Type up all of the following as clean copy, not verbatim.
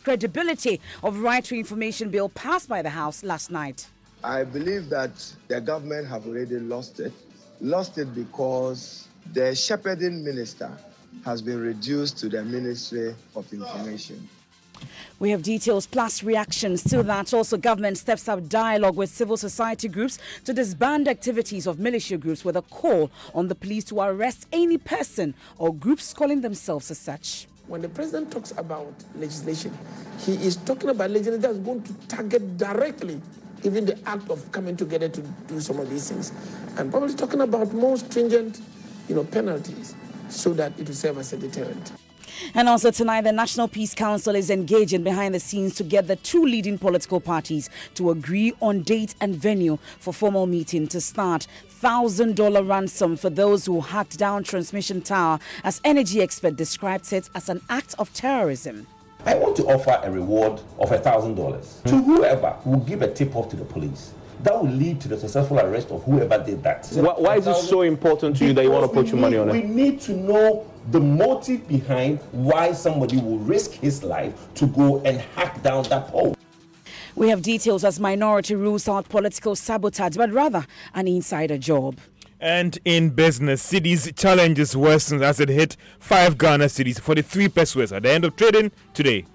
credibility of right to information bill passed by the House last night? I believe that the government have already lost it. Lost it because the shepherding minister has been reduced to the Ministry of Information. We have details plus reactions to that. Also, government steps up dialogue with civil society groups to disband activities of militia groups with a call on the police to arrest any person or groups calling themselves as such. When the president talks about legislation, he is talking about legislation that's going to target directly even the act of coming together to do some of these things. And probably talking about more stringent, penalties so that it will serve as a deterrent. And also tonight, the National Peace Council is engaging behind the scenes to get the two leading political parties to agree on date and venue for formal meeting to start. $1,000 ransom for those who hacked down transmission tower, as energy expert describes it as an act of terrorism. I want to offer a reward of $1,000 to whoever will give a tip-off to the police. That will lead to the successful arrest of whoever did that. Why is it so important to you that you want to put your money on it? We need to know the motive behind why somebody will risk his life to go and hack down that pole. We have details as minority rules out political sabotage, but rather an insider job. And in business, Citi's challenges worsened as it hit 5 Ghana cedis for the 3 pesos at the end of trading today.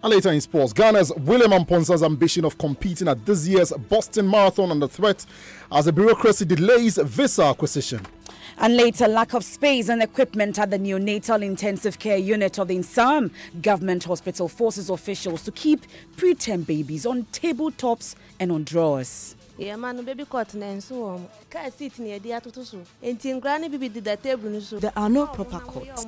And later in sports, Ghana's William Amponsa's ambition of competing at this year's Boston Marathon under threat as the bureaucracy delays visa acquisition. And later, lack of space and equipment at the neonatal intensive care unit of the Insam government hospital forces officials to keep preterm babies on tabletops and on drawers. Yeah, man, baby caught and so on. Can't sit near the atutu. And granny baby did that table. There are no proper courts.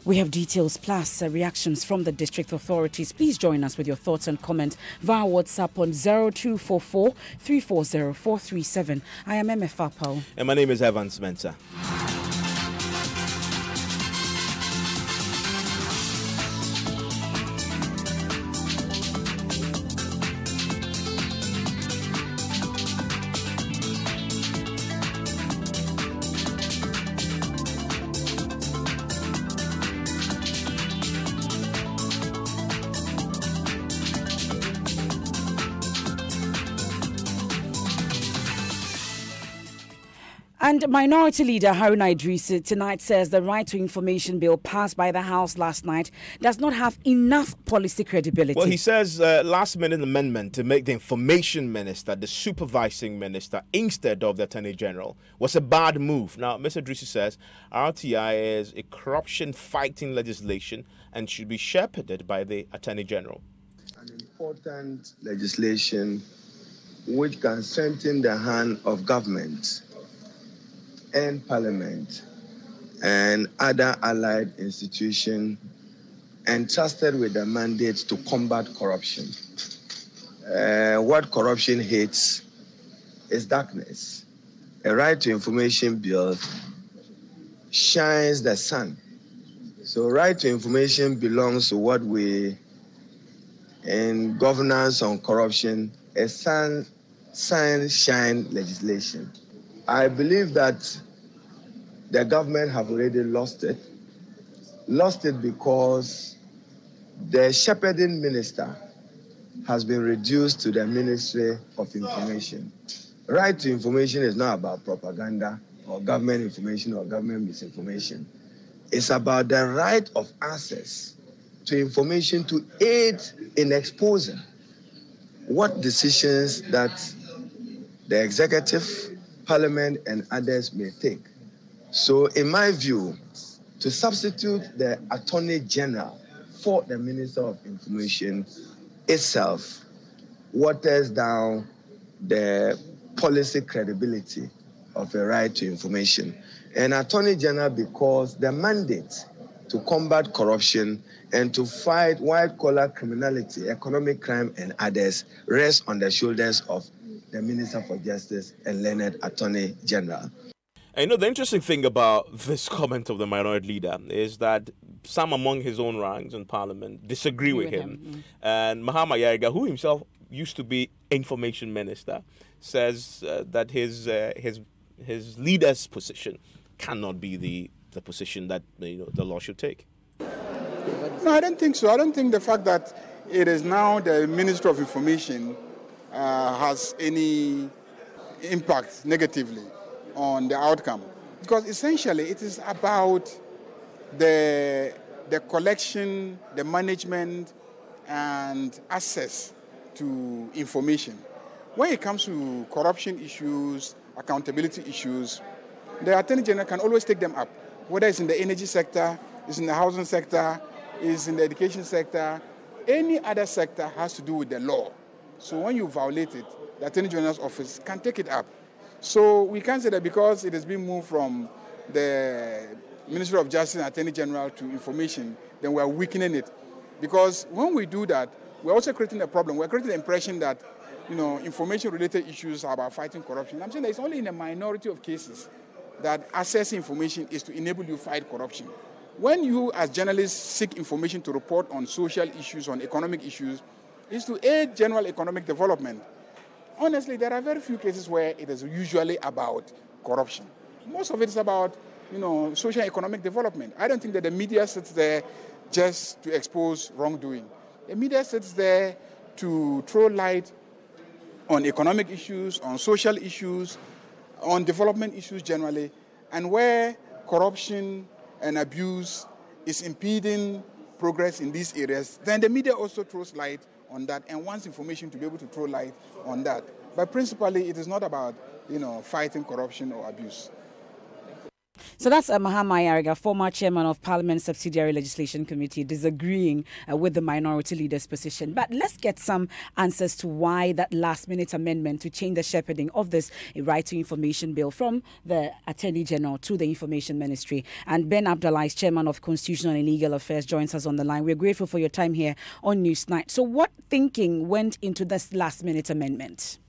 We have details plus reactions from the district authorities. Please join us with your thoughts and comments via WhatsApp on 0244 340 437. I am MF Apau. And my name is Evans Mensa. And Minority Leader Haruna Idrisi tonight says the right to information bill passed by the House last night does not have enough policy credibility. Well, he says last-minute amendment to make the information minister the supervising minister instead of the Attorney General was a bad move. Now, Mr. Idrisi says RTI is a corruption-fighting legislation and should be shepherded by the Attorney General. An important legislation which can strengthen the hand of government and Parliament and other allied institutions entrusted with the mandate to combat corruption. What corruption hates is darkness. A right to information bill shines the sun. So right to information belongs to what we, in governance on corruption, a shine legislation. I believe that the government have already lost it. Lost it because the shepherding minister has been reduced to the Ministry of Information. Right to information is not about propaganda or government information or government misinformation. It's about the right of access to information to aid in exposing what decisions that the executive, Parliament and others may take. So in my view, to substitute the Attorney General for the Minister of Information itself waters down the policy credibility of a right to information. And Attorney General because the mandate to combat corruption and to fight white-collar criminality, economic crime and others rests on the shoulders of the Minister for Justice and learned Attorney General. And the interesting thing about this comment of the minority leader is that some among his own ranks in Parliament disagree with him. And Mahama Yariga, who himself used to be information minister, says that his leader's position cannot be the the position that the law should take? No, I don't think so. I don't think the fact that it is now the Minister of Information has any impact negatively on the outcome. Because essentially it is about the collection, the management, and access to information. When it comes to corruption issues, accountability issues, the Attorney General can always take them up, whether it's in the energy sector, it's in the housing sector, it's in the education sector. Any other sector has to do with the law. So when you violate it, the Attorney General's office can take it up. So we can't say that because it has been moved from the Ministry of Justice and Attorney General to information, then we are weakening it. Because when we do that, we're also creating a problem. We're creating the impression that information-related issues are about fighting corruption. I'm saying that it's only in a minority of cases that accessing information is to enable you to fight corruption. When you, as journalists, seek information to report on social issues, on economic issues, it's to aid general economic development. Honestly, there are very few cases where it is usually about corruption. Most of it is about, social economic development. I don't think that the media sits there just to expose wrongdoing. The media sits there to throw light on economic issues, on social issues, on development issues generally, and where corruption and abuse is impeding progress in these areas, then the media also throws light on that and wants information to be able to throw light on that. But principally, it is not about, fighting corruption or abuse. So that's Mahama Ayariga, former chairman of Parliament's Subsidiary Legislation Committee, disagreeing with the minority leader's position. But let's get some answers to why that last-minute amendment to change the shepherding of this right to information bill from the Attorney General to the Information Ministry. And Ben Abdullah is chairman of Constitutional and Legal Affairs, joins us on the line. We're grateful for your time here on NEWSNITE. So what thinking went into this last-minute amendment?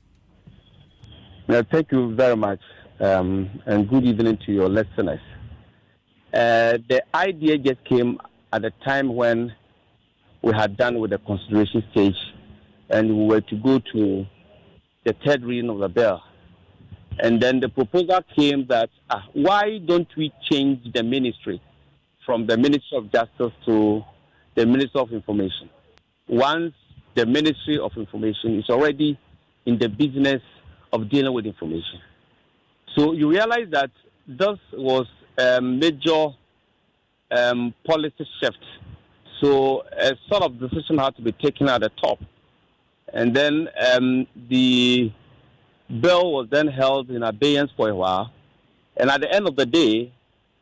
Well, thank you very much. And good evening to your listeners. The idea just came at a time when we had done with the consideration stage and we were to go to the third reading of the bill. And then the proposal came that why don't we change the ministry from the Ministry of Justice to the Ministry of Information? Once the Ministry of Information is already in the business of dealing with information. So you realize that this was a major policy shift. So a sort of decision had to be taken at the top. And then the bill was then held in abeyance for a while. And at the end of the day,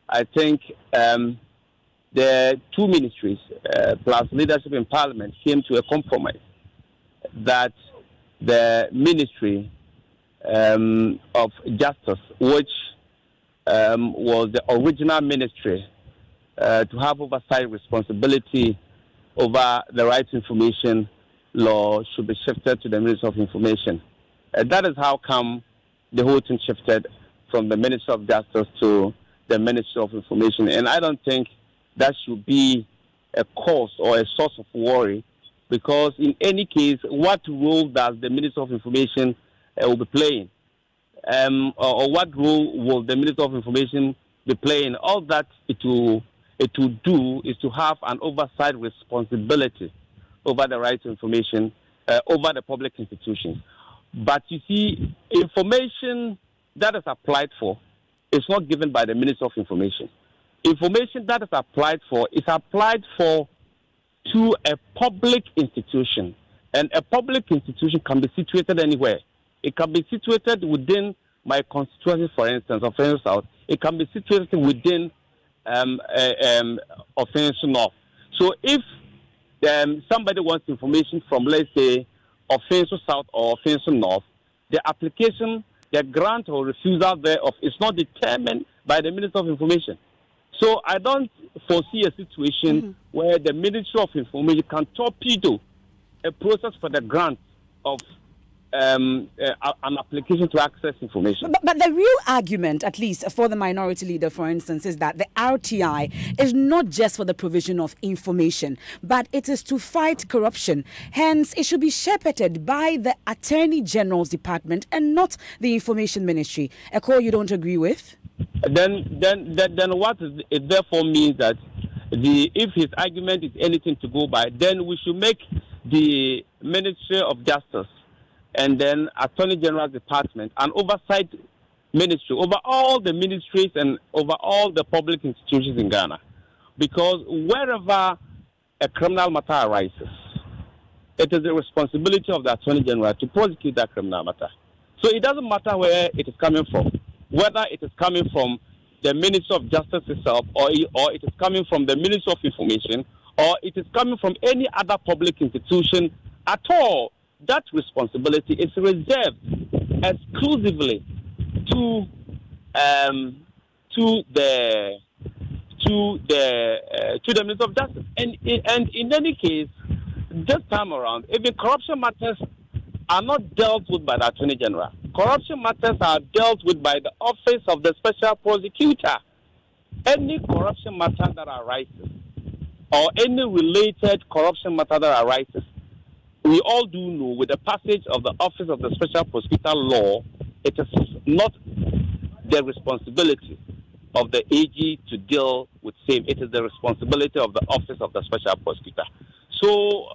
I think the two ministries plus leadership in Parliament came to a compromise that the Ministry of Justice, which was the original ministry to have oversight responsibility over the right to information law, should be shifted to the Ministry of Information. That is how come the whole thing shifted from the Ministry of Justice to the Ministry of Information. And I don't think that should be a cause or a source of worry, because in any case, what role does the Ministry of Information will be playing? Or what role will the Minister of Information be playing? All that it will do is to have an oversight responsibility over the right to information, over the public institutions. But you see, information that is applied for is not given by the Minister of Information. Information that is applied for is applied for to a public institution. And a public institution can be situated anywhere. It can be situated within my constituency, for instance, Offense South. It can be situated within Offense North. So if somebody wants information from, let's say, Offense South or Offense North, the application, the grant or refusal thereof is not determined by the Minister of Information. So I don't foresee a situation where the Ministry of Information can torpedo a process for the grant of an application to access information. But the real argument, at least for the minority leader, for instance, is that the RTI is not just for the provision of information, but it is to fight corruption. Hence, it should be shepherded by the Attorney General's Department and not the Information Ministry. A call you don't agree with? then what it therefore means that if his argument is anything to go by, then we should make the Ministry of Justice and then Attorney General's Department an oversight ministry over all the ministries and over all the public institutions in Ghana. Because wherever a criminal matter arises, it is the responsibility of the Attorney General to prosecute that criminal matter. So it doesn't matter where it is coming from, whether it is coming from the Ministry of Justice itself, or it is coming from the Ministry of Information, or it is coming from any other public institution at all. That responsibility is reserved exclusively to the Ministry of Justice. And in any case, this time around, even corruption matters are not dealt with by the Attorney General. Corruption matters are dealt with by the Office of the Special Prosecutor. Any corruption matter that arises, or any related corruption matter that arises, we all do know with the passage of the Office of the Special Prosecutor law, it is not the responsibility of the AG to deal with same. It is the responsibility of the Office of the Special Prosecutor. So,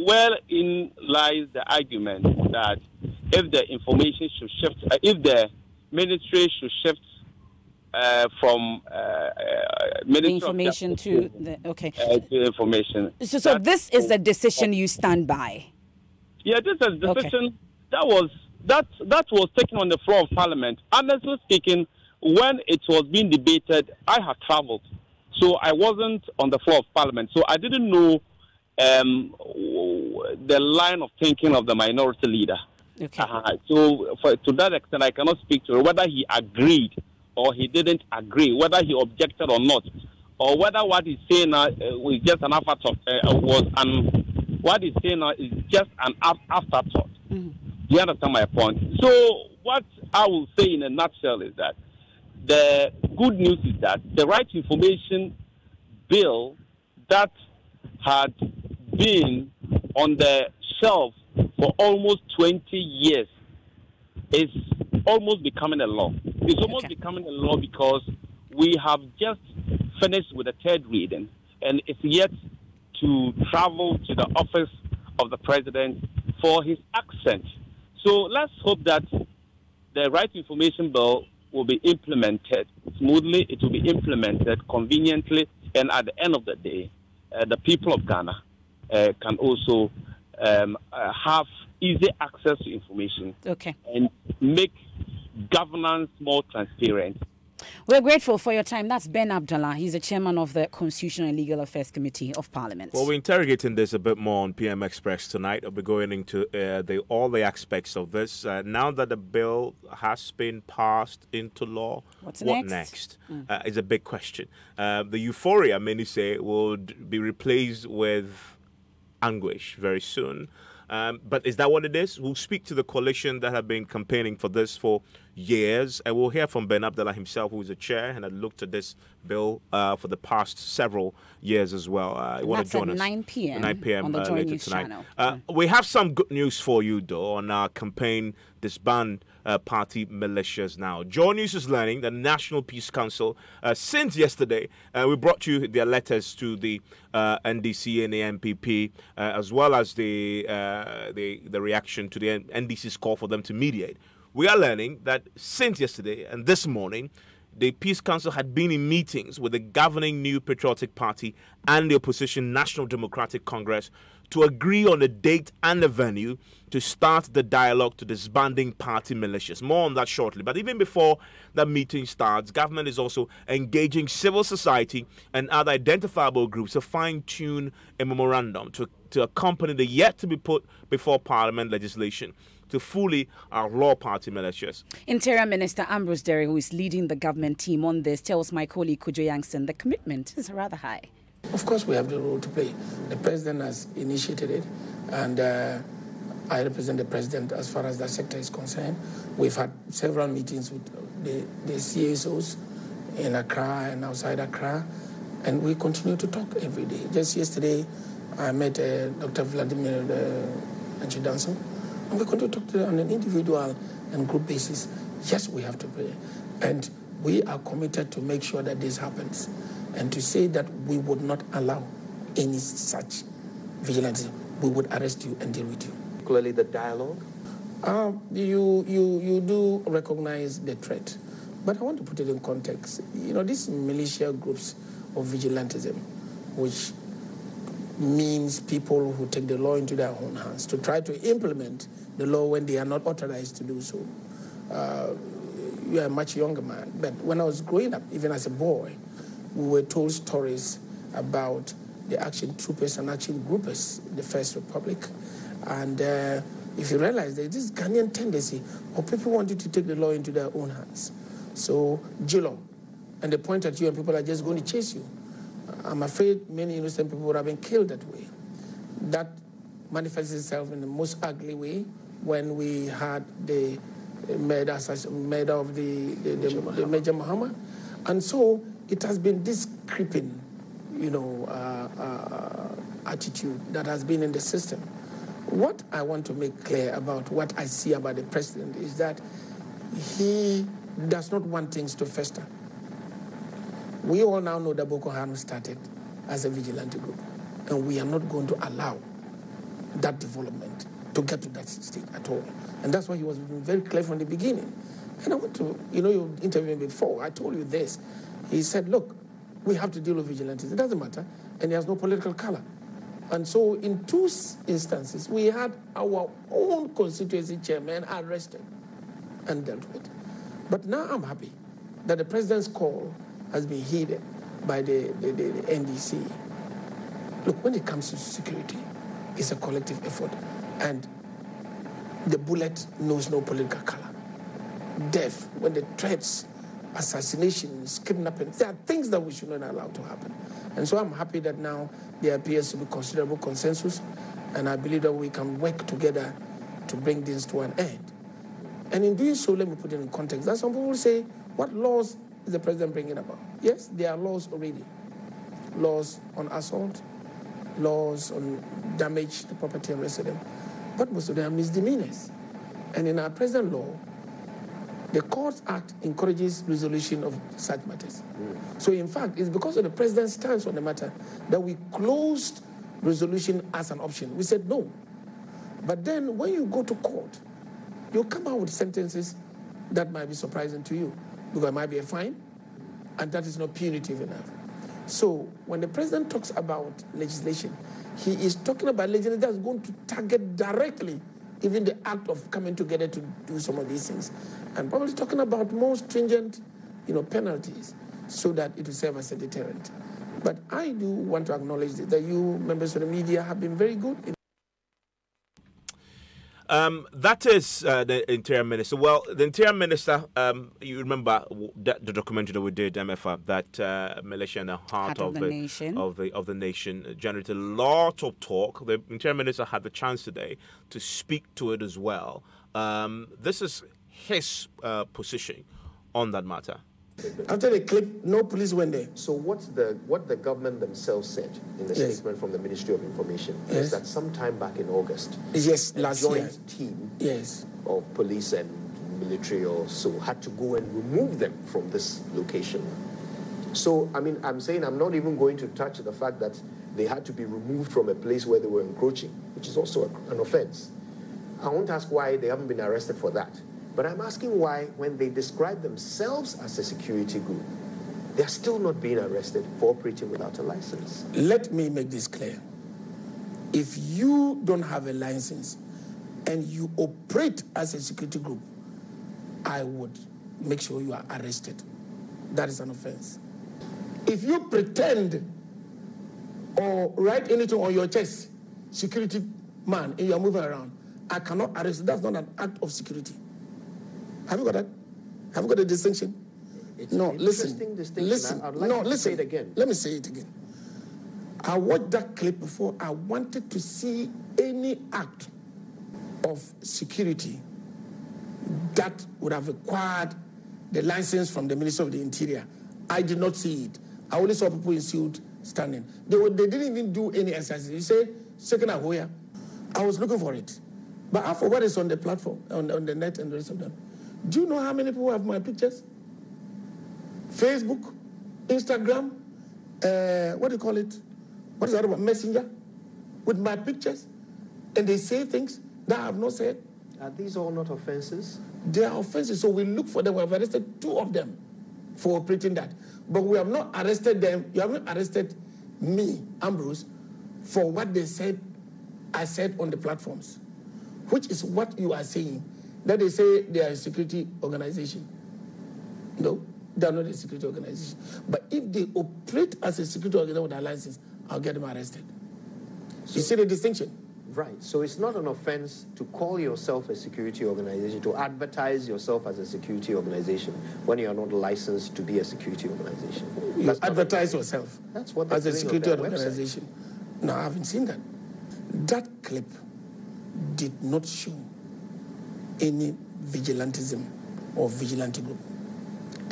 wherein lies the argument that if the information should shift, if the ministry should shift from Ministry information of Justice to information. So this is a decision you stand by? Yeah, this is a decision that was taken on the floor of Parliament. Honestly speaking, when it was being debated, I had traveled, so I wasn't on the floor of Parliament, so I didn't know the line of thinking of the minority leader. Okay. So to that extent, I cannot speak to whether he agreed or he didn't agree, whether he objected or not, or whether what he's saying now was just an afterthought. What he's saying now is just an afterthought. Mm-hmm. Do you understand my point? So what I will say in a nutshell is that the good news is that the Right to Information Bill that had been on the shelf for almost 20 years is almost becoming a law. It's almost becoming a law because we have just finished with the third reading, and it's yet to travel to the office of the president for his accent. So let's hope that the Right to Information Bill will be implemented smoothly, it will be implemented conveniently, and at the end of the day, the people of Ghana can also have easy access to information and make governance more transparent. We're grateful for your time. That's Ben Abdallah. He's the chairman of the Constitutional and Legal Affairs Committee of Parliament. Well, we're interrogating this a bit more on PM Express tonight. We'll be going into all the aspects of this. Now that the bill has been passed into law, what next? Is a big question. The euphoria, many say, will be replaced with anguish very soon. But is that what it is? We'll speak to the coalition that have been campaigning for this for years, and we'll hear from Ben Abdallah himself, who is the chair and had looked at this bill for the past several years as well. That's at 9 p.m. 9 p.m. on the Joy later News tonight. channel. We have some good news for you, though, on our campaign disband party militias now. Joy News is learning that the National Peace Council, since yesterday, we brought you their letters to the NDC and the NPP, as well as the reaction to the NDC's call for them to mediate. We are learning that since yesterday and this morning, the Peace Council had been in meetings with the governing New Patriotic Party and the opposition National Democratic Congress to agree on a date and a venue to start the dialogue to disbanding party militias. More on that shortly. But even before that meeting starts, government is also engaging civil society and other identifiable groups to fine-tune a memorandum to accompany the yet-to-be-put before Parliament legislation to fully outlaw party militias. Interior Minister Ambrose Derry, who is leading the government team on this, tells my colleague Kujo Yankson the commitment is rather high. Of course, we have the role to play. The president has initiated it, and I represent the president as far as that sector is concerned. We've had several meetings with the CSOs in Accra and outside Accra, and we continue to talk every day. Just yesterday, I met Dr. Vladimir Nchidanso, and we continue to talk to them on an individual and group basis. Yes, we have to pray. And We are committed to make sure that this happens and to say that we would not allow any such vigilance. We would arrest you and deal with you. Clearly the dialogue? You do recognize the threat, but I want to put it in context. You know, these militia groups of vigilantism, which means people who take the law into their own hands to try to implement the law when they are not authorized to do so. You are a much younger man, but when I was growing up, even as a boy, we were told stories about the action troopers and action groupers in the First Republic. And if you realize there's this Ghanaian tendency of people wanting to take the law into their own hands. So, Jilo, and they point at you and people are just going to chase you. I'm afraid many innocent people would have been killed that way. That manifests itself in the most ugly way when we had the murder of the Major Muhammad. And so it has been this creeping, attitude that has been in the system. What I want to make clear about what I see about the president is that he does not want things to fester. We all now know that Boko Haram started as a vigilante group, and we are not going to allow that development to get to that state at all. And that's why he was very clear from the beginning. And I want to, you interviewed me before, I told you this. He said, look, we have to deal with vigilantes. It doesn't matter, and he has no political color. And so in two instances, we had our own constituency chairman arrested and dealt with. But now I'm happy that the president's call has been heeded by the NDC. Look, when it comes to security, it's a collective effort. And the bullet knows no political color. Death, when the threats, assassinations, kidnapping, there are things that we should not allow to happen. And so I'm happy that now there appears to be considerable consensus, and I believe that we can work together to bring this to an end. And in doing so, let me put it in context. That some people will say, what laws is the president bringing about? Yes, there are laws already. Laws on assault, laws on damage to property and residence, but most of them are misdemeanors. And in our present law, the Courts Act encourages resolution of such matters. So in fact, it's because of the president's stance on the matter that we closed resolution as an option. We said no. But then when you go to court, you'll come out with sentences that might be surprising to you, because it might be a fine, and that is not punitive enough. So when the president talks about legislation, he is talking about legislation that's going to target directly even the act of coming together to do some of these things, and probably talking about more stringent, penalties, so that it will serve as a deterrent. But I do want to acknowledge that you, members of the media, have been very good. That is the Interior Minister. Well, the Interior Minister, you remember the documentary that we did, MFA, that militia in the heart of the nation generated a lot of talk. The Interior Minister had the chance today to speak to it as well. This is his position on that matter. After the clip, no police went there. So what the government themselves said in the statement from the Ministry of Information is that sometime back in August, last joint team of police and military or so had to go and remove them from this location. So, I mean, I'm saying I'm not even going to touch the fact that they had to be removed from a place where they were encroaching, which is also an offense. I won't ask why they haven't been arrested for that. But I'm asking why, when they describe themselves as a security group, they're still not being arrested for operating without a license. Let me make this clear. If you don't have a license and you operate as a security group, I would make sure you are arrested. That is an offense. If you pretend or write anything on your chest, security man, and you are moving around, I cannot arrest you. That's not an act of security. Have you got that? Have you got the distinction? Listen. I'd like to say it again. Let me say it again. I watched that clip before. I wanted to see any act of security that would have required the license from the Minister of the Interior. I did not see it. I only saw people in suit standing. They didn't even do any exercises. You say, second Ahoya. I was looking for it. But I forgot it's on the platform, on the net and the rest of them. Do you know how many people have my pictures? Facebook, Instagram, what do you call it? What is that about? Messenger, with my pictures, and they say things that I have not said. Are these all not offenses? They are offenses, so we look for them. We have arrested 2 of them for operating that. But we have not arrested them. You haven't arrested me, Ambrose, for what they said, I said on the platforms, which is what you are saying, that they say they are a security organization. No, they are not a security organization. But if they operate as a security organization with a license, I'll get them arrested. You see the distinction? Right. So it's not an offense to call yourself a security organization, to advertise yourself as a security organization when you are not licensed to be a security organization. You advertise yourself as a security organization. No, I haven't seen that. That clip did not show any vigilantism or vigilante group.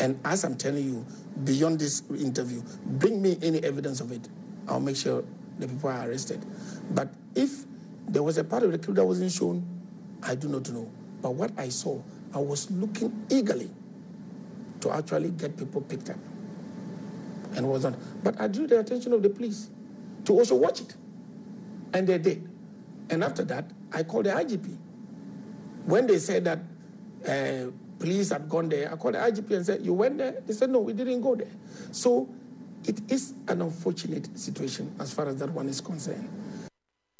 And as I'm telling you, beyond this interview, bring me any evidence of it. I'll make sure the people are arrested. But if there was a part of the clip that wasn't shown, I do not know. But what I saw, I was looking eagerly to actually get people picked up. And was not. But I drew the attention of the police to also watch it. And they did. And after that, I called the IGP. When they said that police had gone there, I called the IGP and said, you went there? They said, no, we didn't go there. So it is an unfortunate situation as far as that one is concerned.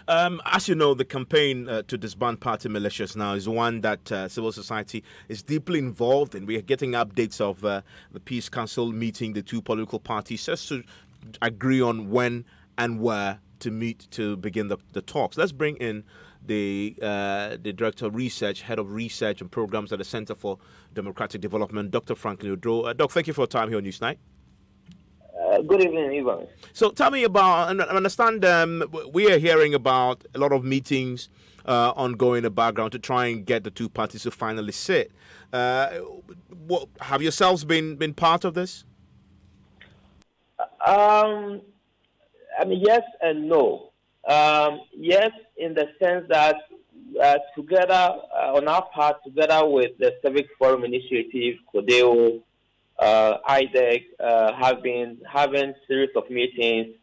As you know, the campaign to disband party militias now is one that civil society is deeply involved in. We are getting updates of the Peace Council meeting, the 2 political parties, just to agree on when and where to meet to begin the talks. Let's bring in the Director of Research, Head of Research and Programs at the Center for Democratic Development, Dr. Franklin Odro. Doc, thank you for your time here on NEWSNITE. Good evening, Ivan. So tell me about, I understand we are hearing about a lot of meetings ongoing in the background to try and get the 2 parties to finally sit. Have yourselves been part of this? I mean, yes and no. Yes, in the sense that together, on our part, together with the Civic Forum Initiative, CODEO, IDEC have been having series of meetings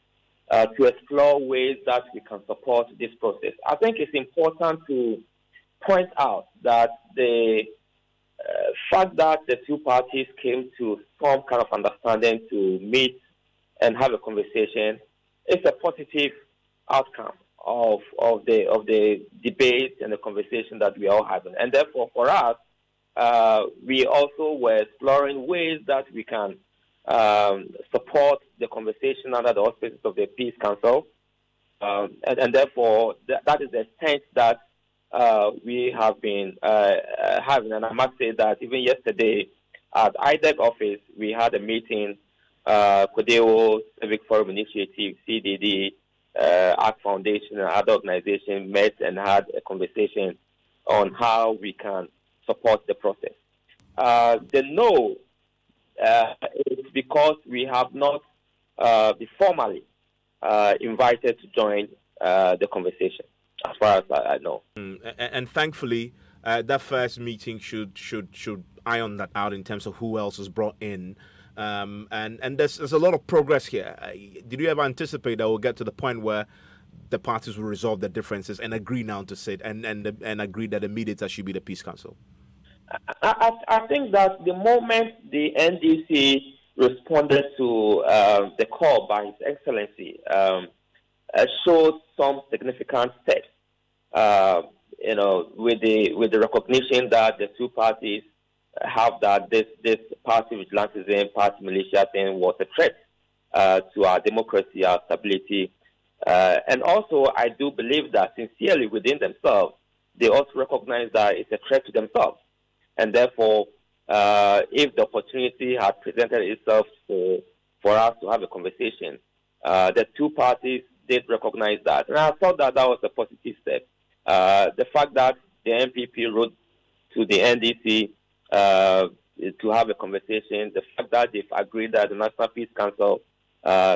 to explore ways that we can support this process. I think it's important to point out that the fact that the 2 parties came to some kind of understanding to meet and have a conversation is a positive outcome of the debate and the conversation that we are all having. And therefore, for us, we also were exploring ways that we can support the conversation under the auspices of the Peace Council. And therefore, that is the extent that we have been having. And I must say that even yesterday at IDEC office, we had a meeting, CODEO, Civic Forum Initiative, CDD, ARC Foundation, and other organizations met and had a conversation on how we can support the process. The no is because we have not been formally invited to join the conversation, as far as I know. And thankfully, that first meeting should iron that out in terms of who else is brought in. And there's a lot of progress here. Did you ever anticipate that we'll get to the point where the parties will resolve their differences and agree now to sit and agree that the mediator should be the Peace Council? I think that the moment the NDC responded to the call by His Excellency, showed some significant steps. With the recognition that the 2 parties have that this party vigilantism, party militia thing was a threat to our democracy, our stability. And also, I do believe that sincerely within themselves, they also recognize that it's a threat to themselves. And therefore, if the opportunity had presented itself for us to have a conversation, the 2 parties did recognize that. And I thought that was a positive step. The fact that the MPP wrote to the NDC to have a conversation, the fact that they've agreed that the National Peace Council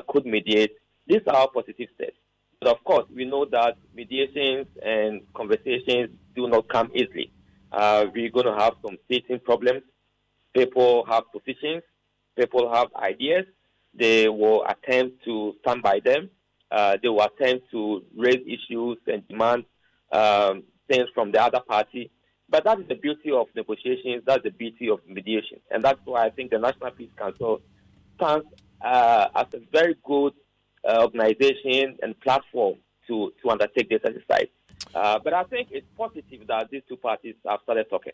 could mediate, these are positive steps. But of course, we know that mediations and conversations do not come easily. We're going to have some seating problems. People have positions. people have ideas, they will attempt to stand by them. They will attempt to raise issues and demand things from the other party. But that is the beauty of negotiations. That's the beauty of mediation. And that's why I think the National Peace Council stands as a very good organization and platform to undertake this exercise. But I think it's positive that these two parties have started talking.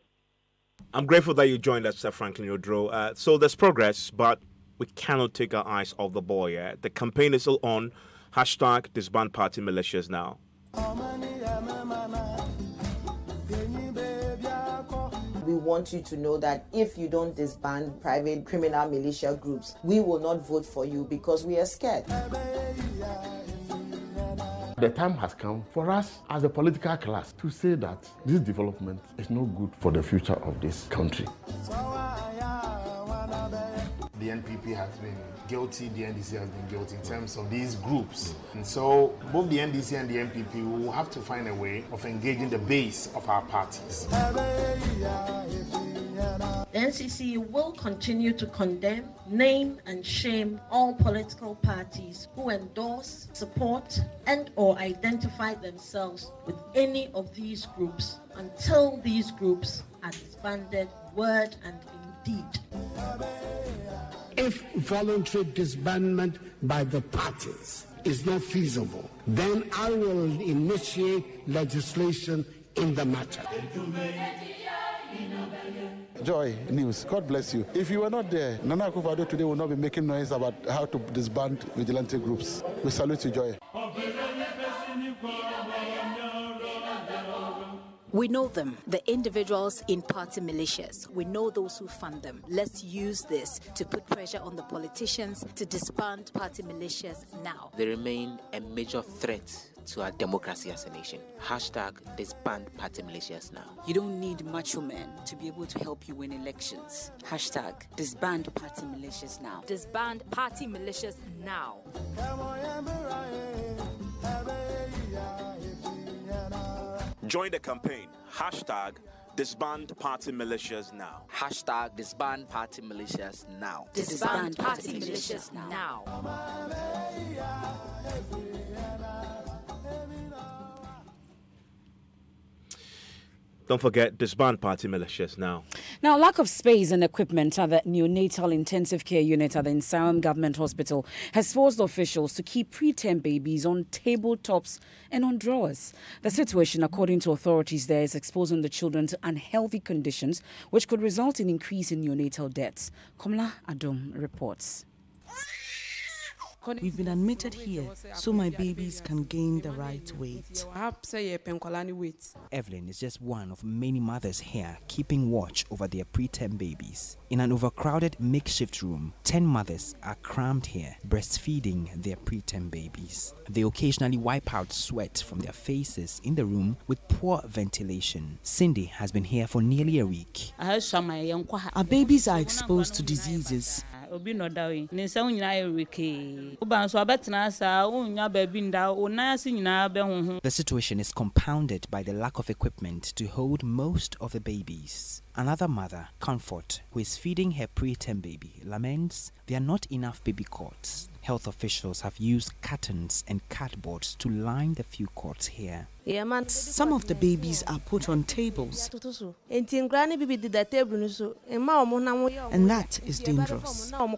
I'm grateful that you joined us, Sir Franklin Odro. So there's progress, but we cannot take our eyes off the ball yet. The campaign is still on. Hashtag disband party militias now. We want you to know that if you don't disband private criminal militia groups, we will not vote for you because we are scared. The time has come for us as a political class to say that this development is not good for the future of this country. The NPP has been guilty, the NDC has been guilty in terms of these groups. And so both the NDC and the NPP will have to find a way of engaging the base of our parties. The NCC will continue to condemn, name and shame all political parties who endorse, support and or identify themselves with any of these groups until these groups are disbanded, word and in deed. If voluntary disbandment by the parties is not feasible, then I will initiate legislation in the matter. Joy News, God bless you. If you were not there, Nana Akufo-Addo today will not be making noise about how to disband vigilante groups. We salute you, Joy. We know them, the individuals in party militias. We know those who fund them. Let's use this to put pressure on the politicians to disband party militias now. They remain a major threat to our democracy as a nation. Hashtag disband party militias now. You don't need macho men to be able to help you win elections. Hashtag disband party militias now. Disband party militias now. Join the campaign. Hashtag disband party militias now. Hashtag disband party militias now. Disband party militias now. Don't forget, disband party militias now. Now, lack of space and equipment at the neonatal intensive care unit at the Nsawam Government Hospital has forced officials to keep preterm babies on tabletops and on drawers. The situation, according to authorities there, is exposing the children to unhealthy conditions, which could result in increase in neonatal deaths. Komla Adom reports. We've been admitted here so my babies can gain the right weight. Evelyn is just one of many mothers here keeping watch over their preterm babies. In an overcrowded makeshift room, 10 mothers are crammed here, breastfeeding their preterm babies. They occasionally wipe out sweat from their faces in the room with poor ventilation. Cindy has been here for nearly a week. Our babies are exposed to diseases. The situation is compounded by the lack of equipment to hold most of the babies. Another mother, Comfort, who is feeding her preterm baby, laments there are not enough baby cots. Health officials have used curtains and cardboards to line the few cots here. Some of the babies are put on tables, and that is dangerous. Some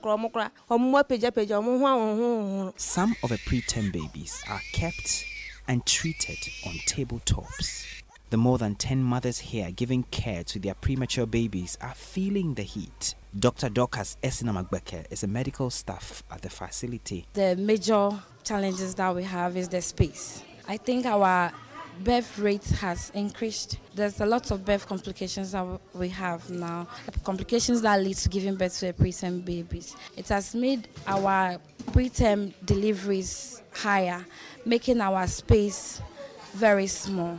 of the preterm babies are kept and treated on tabletops. The more than 10 mothers here giving care to their premature babies are feeling the heat. Dr. Dorcas Esina-Magbeke is a medical staff at the facility. The major challenges that we have is the space. I think our birth rate has increased. There's a lot of birth complications that we have now, complications that lead to giving birth to preterm babies. It has made our preterm deliveries higher, making our space very small.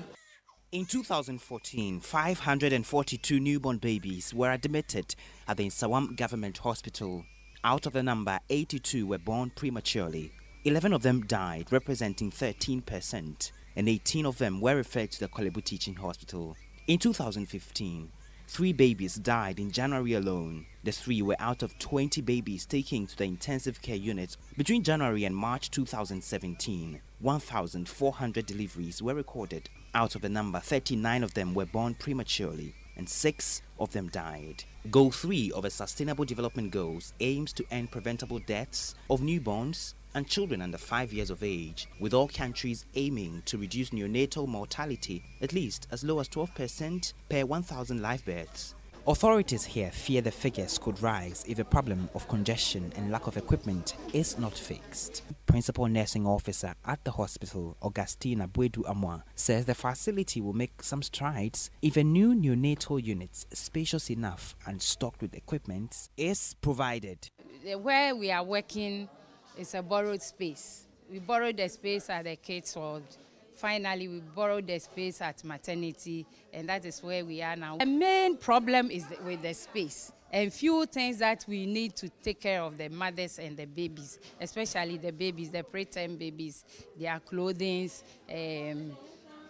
In 2014, 542 newborn babies were admitted at the Nsawam Government Hospital. Out of the number, 82 were born prematurely. 11 of them died, representing 13%, and 18 of them were referred to the Kolebu Teaching Hospital. In 2015, 3 babies died in January alone. The 3 were out of 20 babies taken to the intensive care unit between January and March 2017. 1,400 deliveries were recorded. Out of the number, 39 of them were born prematurely, and 6 of them died. Goal 3 of the Sustainable Development Goals aims to end preventable deaths of newborns and children under 5 years of age, with all countries aiming to reduce neonatal mortality at least as low as 12% per 1,000 live births. Authorities here fear the figures could rise if the problem of congestion and lack of equipment is not fixed. Principal Nursing Officer at the hospital, Augustina Bwedu Amwa, says the facility will make some strides if a new neonatal unit, spacious enough and stocked with equipment, is provided. Where we are working is a borrowed space. We borrowed the space at the kids' ward. Finally, we borrowed the space at maternity, and that is where we are now. The main problem is with the space and few things that we need to take care of the mothers and the babies, especially the babies, the preterm babies, their clothing,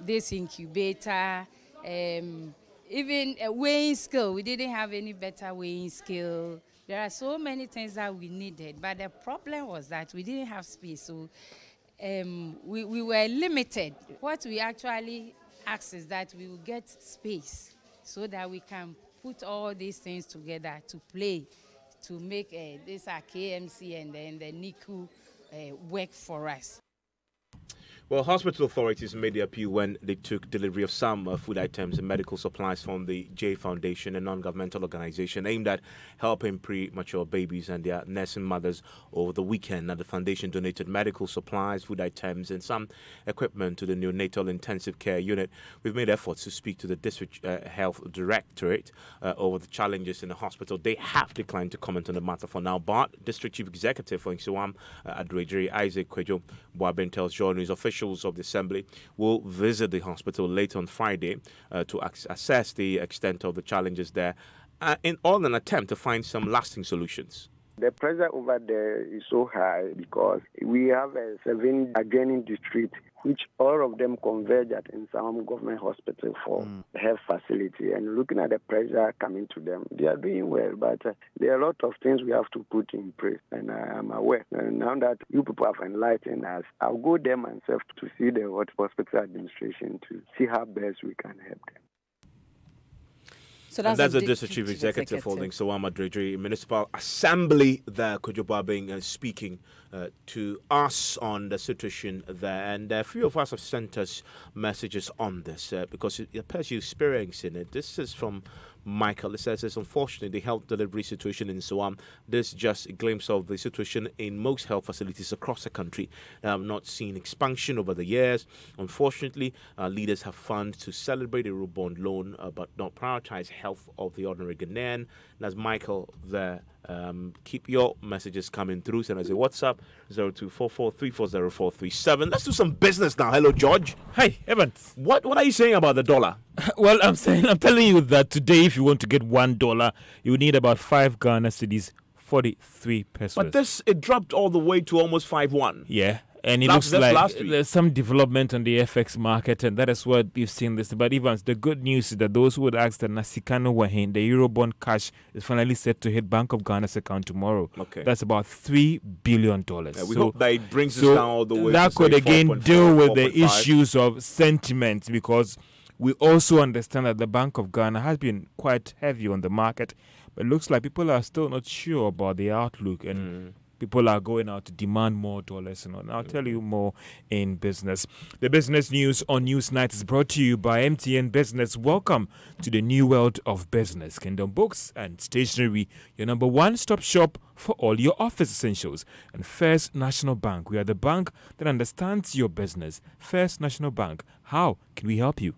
this incubator, even a weighing scale. We didn't have any better weighing scale. There are so many things that we needed, but the problem was that we didn't have space. So we were limited. What we actually asked is that we will get space so that we can put all these things together to play, to make this our KMC and then the NICU work for us. Well, hospital authorities made the appeal when they took delivery of some food items and medical supplies from the J Foundation, a non-governmental organization aimed at helping premature babies and their nursing mothers over the weekend. Now, the foundation donated medical supplies, food items, and some equipment to the neonatal intensive care unit. We've made efforts to speak to the district health directorate over the challenges in the hospital. They have declined to comment on the matter for now, but District Chief Executive for Nsawam, Adrejiri Isaac Kwejo Boaben tells Joy News officials of the Assembly will visit the hospital late on Friday to assess the extent of the challenges there in all an attempt to find some lasting solutions. The pressure over there is so high because we have 7 adjoining districts, which all of them converge at some government hospital for health facility. And looking at the pressure coming to them, they are doing well, but there are a lot of things we have to put in place. And I am aware. And now that you people have enlightened us, I'll go there myself to see the hospital administration to see how best we can help them. So that's the District Chief Executive holding Nsawam Adrejiri Municipal Assembly there, Kwejo Boaben, speaking to us on the situation there. And a few of us have sent us messages on this because it appears you're experiencing it. This is from Michael. It says, it's unfortunately the health delivery situation in Nsawam. This is just a glimpse of the situation in most health facilities across the country. I've not seen expansion over the years. Unfortunately, leaders have funds to celebrate a Eurobond loan, but not prioritize health of the ordinary Ghanaian. And as Michael there, keep your messages coming through. Send us a WhatsApp 0244340437. Let's do some business now. Hello, George. Hi, Evans. What are you saying about the dollar? Well, I'm telling you that today, if you want to get $1, you need about 5 Ghana cedis, 43 pesos. But it dropped all the way to almost 5.1. Yeah. And it looks like there's some development on the FX market, and that is what we've seen this. But Evans, the good news is that those who would ask the Nasikano Wahin, the Eurobond cash is finally set to hit Bank of Ghana's account tomorrow. Okay. That's about $3 billion. Yeah, we hope that it brings us down all the way. That could again deal with the issues of sentiment, because we also understand that the Bank of Ghana has been quite heavy on the market, but it looks like people are still not sure about the outlook, and people are going out to demand more dollars. And I'll tell you more in business. The business news on NEWSNITE is brought to you by MTN Business. Welcome to the new world of business. Kingdom Books and Stationery, your number one-stop shop for all your office essentials. And First National Bank, we are the bank that understands your business. First National Bank, how can we help you?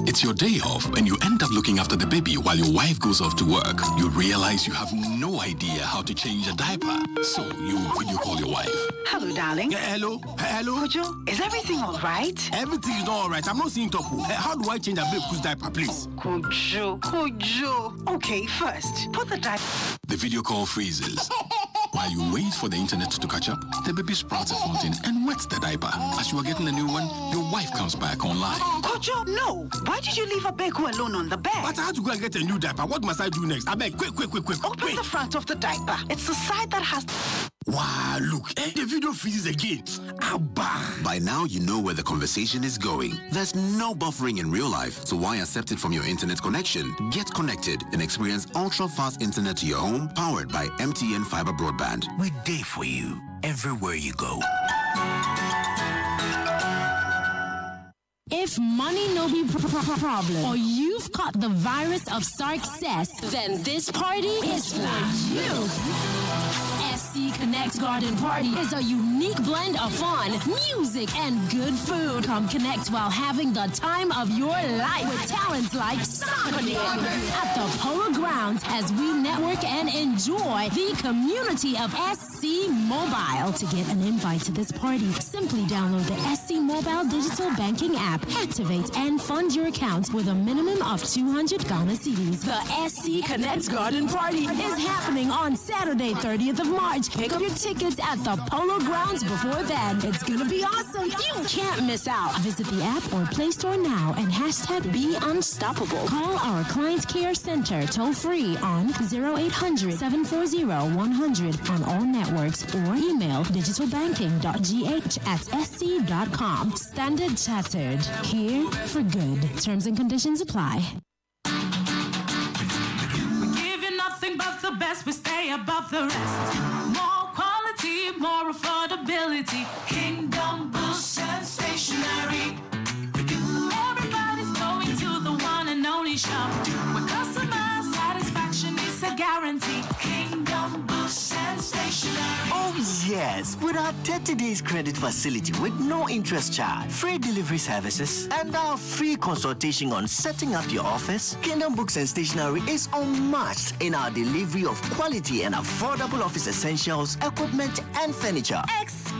It's your day off and you end up looking after the baby while your wife goes off to work. You realize you have no idea how to change a diaper. So you video call your wife. Hello, darling. Hello? Hello? Kojo, is everything all right? Everything is all right. I'm not seeing Topo. How do I change a baby's diaper, please? Kojo. Okay, first, put the diaper. The video call freezes. While you wait for the internet to catch up, the baby sprouts a fountain and wets the diaper. As you are getting a new one, your wife comes back online. Kojo, no. Why did you leave Abeku alone on the bed? But I had to go and get a new diaper. What must I do next? I beg, quick. Open the front of the diaper. It's the side that has... Wow, look, the video freezes again. Abba. By now, you know where the conversation is going. There's no buffering in real life, so why accept it from your internet connection? Get connected and experience ultra-fast internet to your home, powered by MTN Fiber Broadband. We're there for you, everywhere you go. If money no be problem, or you've caught the virus of success, then this party is for you. SC Connect Garden Party is a unique blend of fun, music, and good food. Come connect while having the time of your life with talents like Sonic at the Polo Grounds as we network and enjoy the community of SC Mobile. To get an invite to this party, simply download the SC Mobile digital banking app, activate and fund your account with a minimum of 200 Ghana cedis. The SC Connect Garden Party is happening on Saturday, 30th of March. Pick up your tickets at the Polo Grounds before then. It's gonna be awesome. You can't miss out. Visit the app or Play Store now and hashtag Be Unstoppable. Call our Client Care Center toll free on 0800 740 100 on all networks or email digitalbanking.gh@sc.com. Standard Chartered. Here for good. Terms and conditions apply. But the best, we stay above the rest. More quality, more affordability. Kingdom Books and Stationery. Everybody's going to the one and only shop where customer satisfaction is a guarantee. Kingdom Books and Stationery. Oh yes, with our 30 days credit facility with no interest charge, free delivery services, and our free consultation on setting up your office, Kingdom Books and Stationery is unmatched in our delivery of quality and affordable office essentials, equipment, and furniture. Experience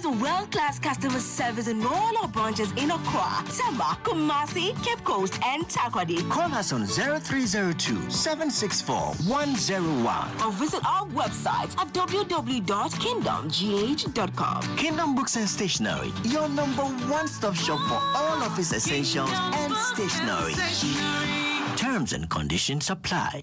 world-class customer service in all our branches in Accra, Tema, Kumasi, Cape Coast, and Takoradi. Call us on 0302-764-101 or visit our website at www.kingdomgh.com. Kingdom Books and Stationery, your number one-stop shop for all office essentials and stationery. Terms and conditions apply.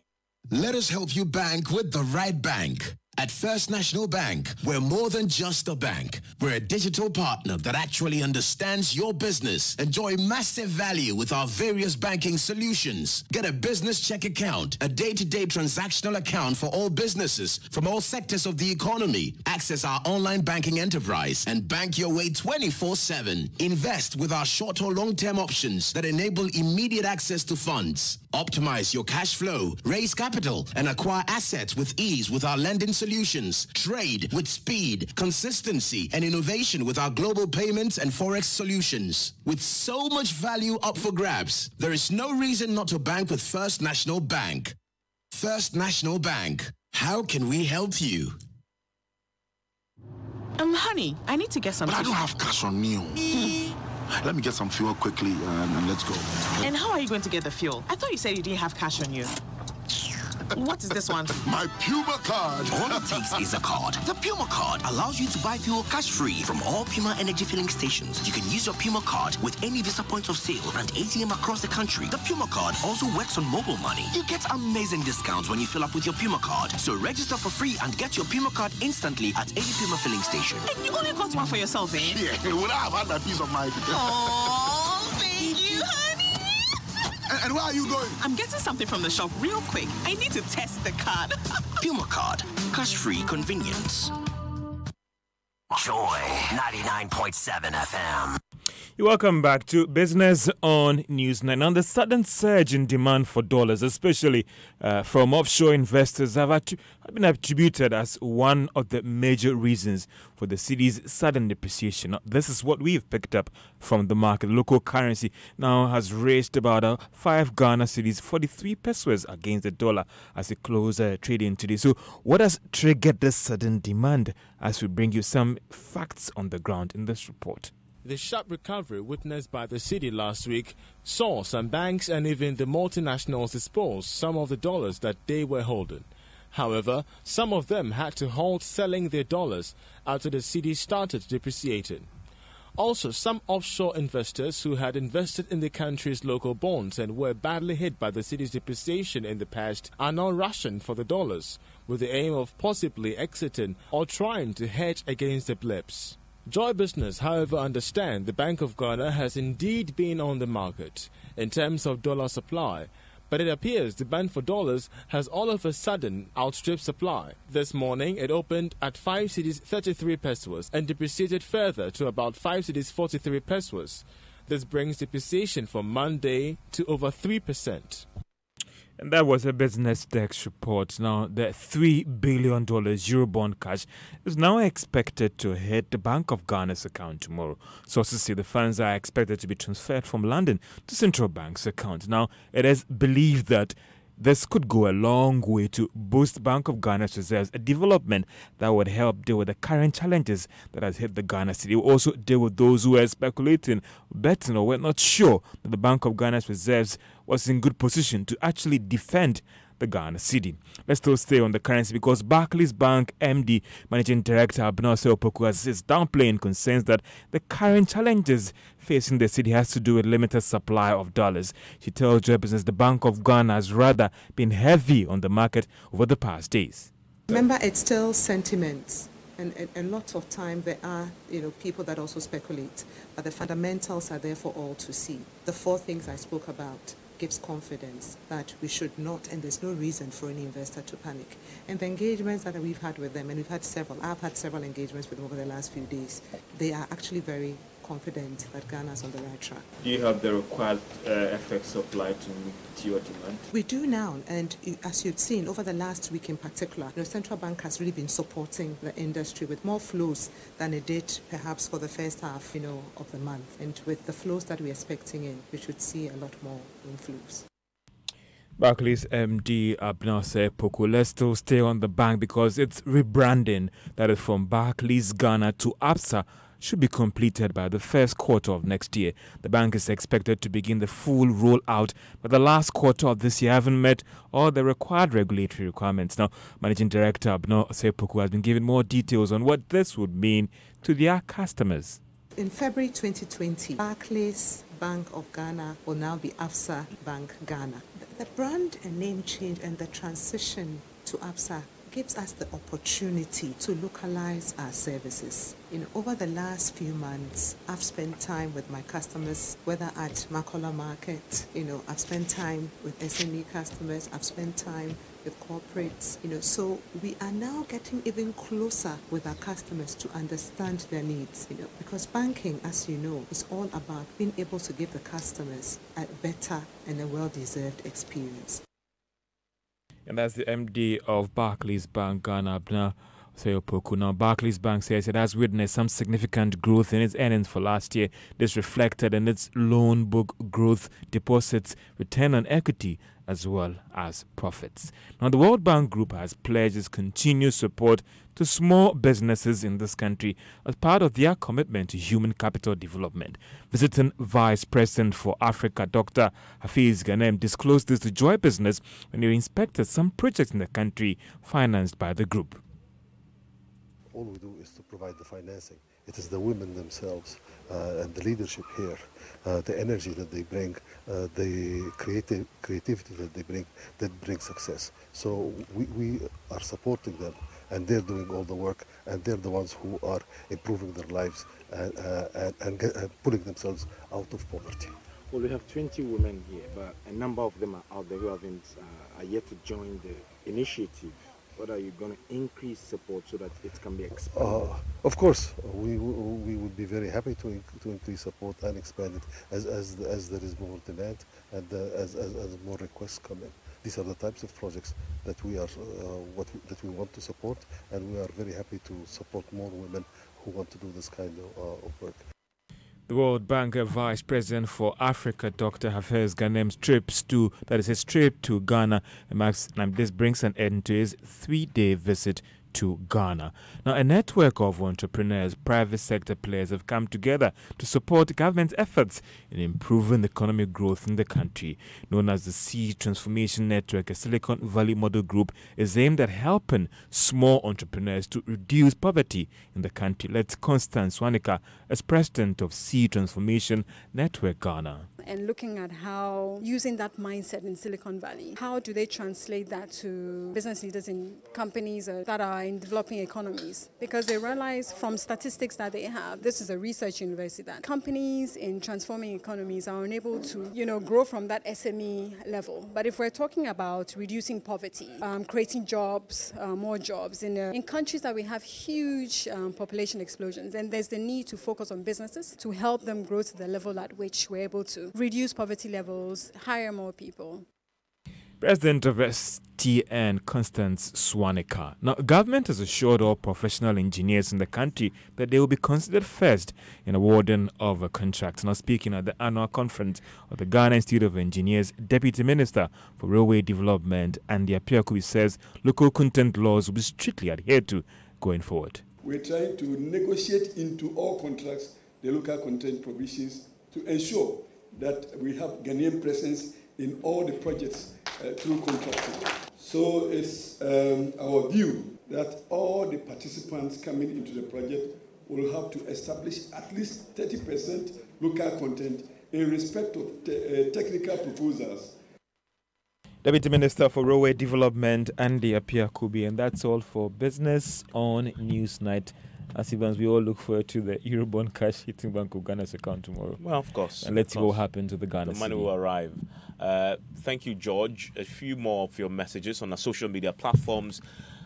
Let us help you bank with the right bank. At First National Bank, we're more than just a bank. We're a digital partner that actually understands your business. Enjoy massive value with our various banking solutions. Get a business check account, a day-to-day transactional account for all businesses from all sectors of the economy. Access our online banking enterprise and bank your way 24/7. Invest with our short or long-term options that enable immediate access to funds. Optimize your cash flow, raise capital, and acquire assets with ease with our lending solutions. Trade with speed, consistency, and innovation with our global payments and forex solutions. With so much value up for grabs, there is no reason not to bank with First National Bank. First National Bank. How can we help you? Honey, I need to get some. But I don't have cash on me. Let me get some fuel quickly and let's go. And how are you going to get the fuel? I thought you said you didn't have cash on you. What is this one? My Puma card. All it takes is a card. The Puma card allows you to buy fuel cash-free from all Puma energy filling stations. You can use your Puma card with any Visa points of sale and ATM across the country. The Puma card also works on mobile money. You get amazing discounts when you fill up with your Puma card. So register for free and get your Puma card instantly at any Puma filling station. And you only got one for yourself, eh? Yeah, would I have had that piece of mind? Oh, thank you, honey. And where are you going? I'm getting something from the shop real quick. I need to test the card. Puma card. Cash-free convenience. Joy 99.7 FM. Welcome back to Business on NEWSNITE. Now, the sudden surge in demand for dollars, especially from offshore investors, have been attributed as one of the major reasons for the cedi's sudden depreciation. Now, this is what we've picked up from the market. The local currency now has raised about 5 Ghana cedis, 43 pesos against the dollar as it closed trading today. So, what has triggered this sudden demand? As we bring you some facts on the ground in this report. The sharp recovery witnessed by the cedi last week saw some banks and even the multinationals dispose some of the dollars that they were holding. However, some of them had to halt selling their dollars after the cedi started depreciating. Also, some offshore investors who had invested in the country's local bonds and were badly hit by the cedi's depreciation in the past are now rushing for the dollars, with the aim of possibly exiting or trying to hedge against the blips. Joy Business, however, understand the Bank of Ghana has indeed been on the market in terms of dollar supply, but it appears demand for dollars has all of a sudden outstripped supply. This morning, it opened at 5 cedis 33 pesos and depreciated further to about 5 cedis 43 pesos. This brings depreciation from Monday to over 3%. And that was a Business Desk report. Now, the $3 billion Eurobond cash is now expected to hit the Bank of Ghana's account tomorrow. Sources say the funds are expected to be transferred from London to Central Bank's account. Now, it is believed that this could go a long way to boost Bank of Ghana's reserves, a development that would help deal with the current challenges that has hit the Ghana cedi. It will also deal with those who are speculating, betting, or were not sure that the Bank of Ghana's reserves was in good position to actually defend the Ghana cedi. Let's still stay on the currency because Barclays Bank MD, Managing Director Abnose Opoku, is downplaying concerns that the current challenges facing the cedi has to do with limited supply of dollars. She tells Joy Business the Bank of Ghana has rather been heavy on the market over the past days. Remember, it's still sentiments. And a lot of time there are, people that also speculate, but the fundamentals are there for all to see. The 4 things I spoke about gives confidence that we should not, and there's no reason for any investor to panic. And the engagements that we've had with them, and we've had several, I've had several engagements with them over the last few days, they are actually very confident that Ghana's on the right track. Do you have the required FX supply to meet your demand? We do now, and as you've seen over the last week in particular, the central bank has really been supporting the industry with more flows than it did perhaps for the first half, of the month. And with the flows that we're expecting in, we should see a lot more inflows. Barclays MD Abnose Opoku. Let's still stay on the bank because its rebranding, that is from Barclays Ghana to ABSA, should be completed by the first quarter of next year. The bank is expected to begin the full rollout, but the last quarter of this year haven't met all the required regulatory requirements. Now, Managing Director Abnose Opoku has been giving more details on what this would mean to their customers. In February 2020, Barclays Bank of Ghana will now be ABSA Bank Ghana. The brand and name change and the transition to ABSA gives us the opportunity to localize our services. Over the last few months, I've spent time with my customers, whether at Makola Market, I've spent time with SME customers, I've spent time with corporates, so we are now getting even closer with our customers to understand their needs, because banking, as you know, is all about being able to give the customers a better and a well-deserved experience. And that's the MD of Barclays Bank Ghana, Abnose Opoku. Now, Barclays Bank says it has witnessed some significant growth in its earnings for last year. This reflected in its loan book growth, deposits, return on equity, as well as profits. Now, the World Bank Group has pledged its continued support to small businesses in this country as part of their commitment to human capital development. Visiting Vice President for Africa, Dr. Hafiz Ghanem, disclosed this to Joy Business when he inspected some projects in the country financed by the group. All we do is to provide the financing. It is the women themselves and the leadership here, the energy that they bring, the creativity that they bring, that brings success. So we are supporting them, and they're doing all the work, and they're the ones who are improving their lives and pulling themselves out of poverty. Well, we have 20 women here, but a number of them are out there who haven't are yet to join the initiative. What are you going to increase support so that it can be expanded? Of course, we would be very happy to increase support and expand it as there is more demand and as more requests come in. These are the types of projects that we are that we want to support, and we are very happy to support more women who want to do this kind of work. The World Bank Vice President for Africa, Dr. Hafiz Ghanem's trip to Ghana, this brings an end to his 3-day visit to Ghana. Now, a network of entrepreneurs, private sector players have come together to support government efforts in improving economic growth in the country. Known as the Sea Transformation Network, a Silicon Valley model group is aimed at helping small entrepreneurs to reduce poverty in the country. Let's Constance Swanika, as president of Sea Transformation Network Ghana. And looking at how, using that mindset in Silicon Valley, how do they translate that to business leaders in companies that are in developing economies? Because they realize from statistics that they have, this is a research university, that companies in transforming economies are unable to, grow from that SME level. But if we're talking about reducing poverty, creating jobs, more jobs in countries that we have huge population explosions, then there's the need to focus on businesses to help them grow to the level at which we're able to reduce poverty levels, hire more people. President of STN, Constance Swanika. Now, government has assured all professional engineers in the country that they will be considered first in awarding of a contract. Now, speaking at the annual conference of the Ghana Institute of Engineers, Deputy Minister for Railway Development, Andy Apiakubi, says local content laws will be strictly adhered to going forward. We're trying to negotiate into all contracts the local content provisions to ensure that we have Ghanaian presence in all the projects through contracting. So it's our view that all the participants coming into the project will have to establish at least 30% local content in respect of technical proposals. Deputy Minister for Railway Development, Andy Apiakubi, and that's all for Business on Newsnight. As Evans, we all look forward to the Eurobond cash hitting Bank of Ghana's account tomorrow. Well, of course. And let's see what happens to the Ghana. The money will arrive. Thank you, George. A few more of your messages on our social media platforms.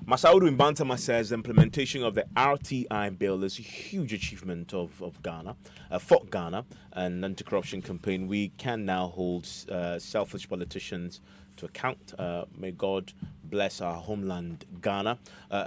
Masaudu Mbantama says the implementation of the RTI bill is a huge achievement of Ghana, for Ghana, and anti-corruption campaign. We can now hold selfish politicians to account. May God bless our homeland, Ghana.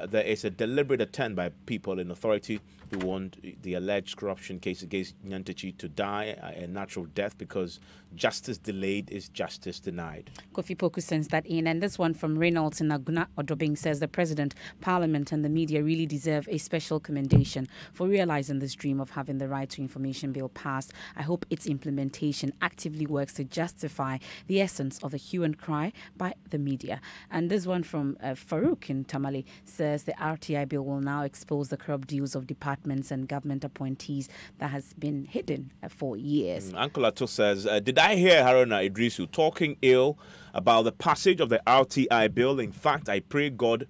There is a deliberate attempt by people in authority who want the alleged corruption case against Nyantachi to die a natural death because justice delayed is justice denied. Kofi Poku sends that in. And this one from Reynolds in Aguna Odobing says the President, Parliament and the media really deserve a special commendation for realizing this dream of having the Right to Information Bill passed. I hope its implementation actively works to justify the essence of the hue and cry by the media. And this one from Farouk in Tamale says the RTI bill will now expose the corrupt deals of departments and government appointees that has been hidden for years. Uncle Ato says, did I hear Haruna Idrisu talking ill about the passage of the RTI bill? In fact, I pray God